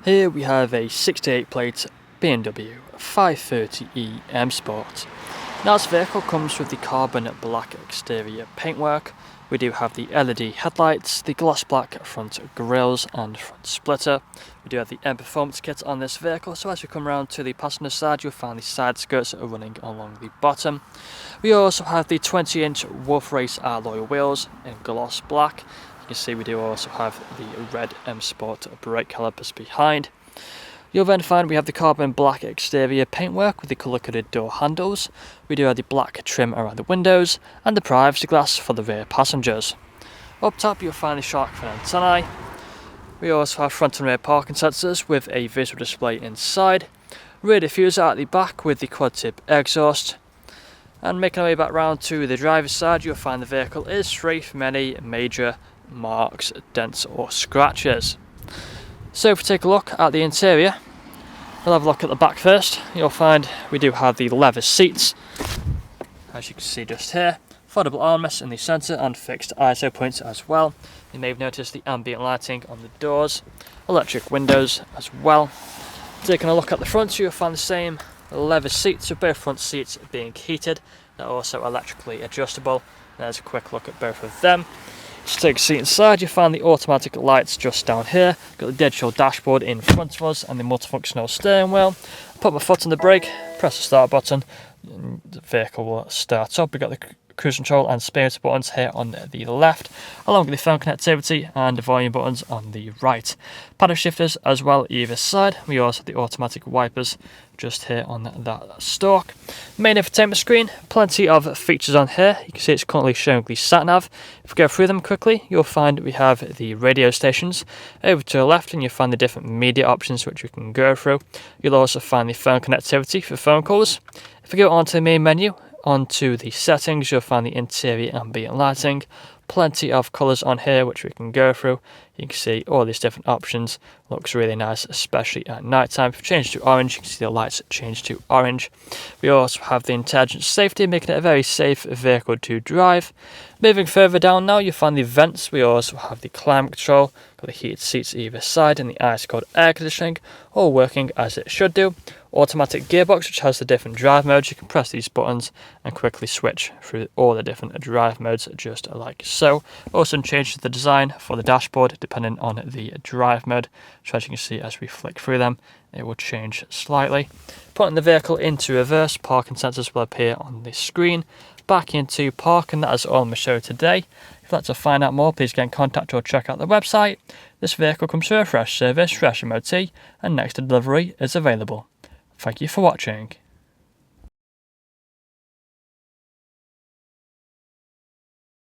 Here we have a 68 plate BMW 530e M Sport. Now this vehicle comes with the carbon black exterior paintwork. We do have the LED headlights, the gloss black front grills and front splitter. We do have the M Performance kit on this vehicle, so as we come around to the passenger side you'll find the side skirts running along the bottom. We also have the 20-inch Wolf Race alloy wheels in gloss black. You can see we do also have the red M Sport brake calipers behind. You'll then find we have the carbon black exterior paintwork with the colour-coded door handles. We do have the black trim around the windows and the privacy glass for the rear passengers. Up top you'll find the shark fin antennae. We also have front and rear parking sensors with a visual display inside. Rear diffuser at the back with the quad tip exhaust. And making our way back round to the driver's side you'll find the vehicle is free from any major marks, dents or scratches. So if we take a look at the interior, we'll have a look at the back first. You'll find we do have the leather seats, as you can see just here, foldable armrests in the centre and fixed ISO points as well. You may have noticed the ambient lighting on the doors, electric windows as well. Taking a look at the front, you'll find the same leather seats, with both front seats being heated. They're also electrically adjustable. There's a quick look at both of them. Just take a seat inside, you find the automatic lights just down here. Got the digital dashboard in front of us and the multifunctional steering wheel. Put my foot on the brake, press the start button, and the vehicle will start up. We've got the cruise control and speedometer buttons here on the left, along with the phone connectivity and the volume buttons on the right. Paddle shifters as well either side. We also have the automatic wipers just here on that stalk. Main infotainment screen, plenty of features on here. You can see it's currently showing the sat nav. If we go through them quickly, you'll find we have the radio stations. Over to the left and you'll find the different media options which we can go through. You'll also find the phone connectivity for phone calls. If we go onto the main menu, onto the settings, you'll find the interior ambient lighting. Plenty of colours on here which we can go through. You can see all these different options. Looks really nice, especially at night time. If we change to orange, you can see the lights change to orange. We also have the intelligent safety, making it a very safe vehicle to drive. Moving further down now, you'll find the vents. We also have the climate control, got the heated seats either side, and the ice cold air conditioning, all working as it should do. Automatic gearbox, which has the different drive modes. You can press these buttons and quickly switch through all the different drive modes just like so. Also changes the design for the dashboard depending on the drive mode. So as you can see, as we flick through them, it will change slightly. Putting the vehicle into reverse, parking sensors will appear on the screen. Back into park, and that is all on the show today. If you'd like to find out more, please get in contact or check out the website. This vehicle comes through a fresh service, fresh MOT, and next delivery is available. Thank you for watching.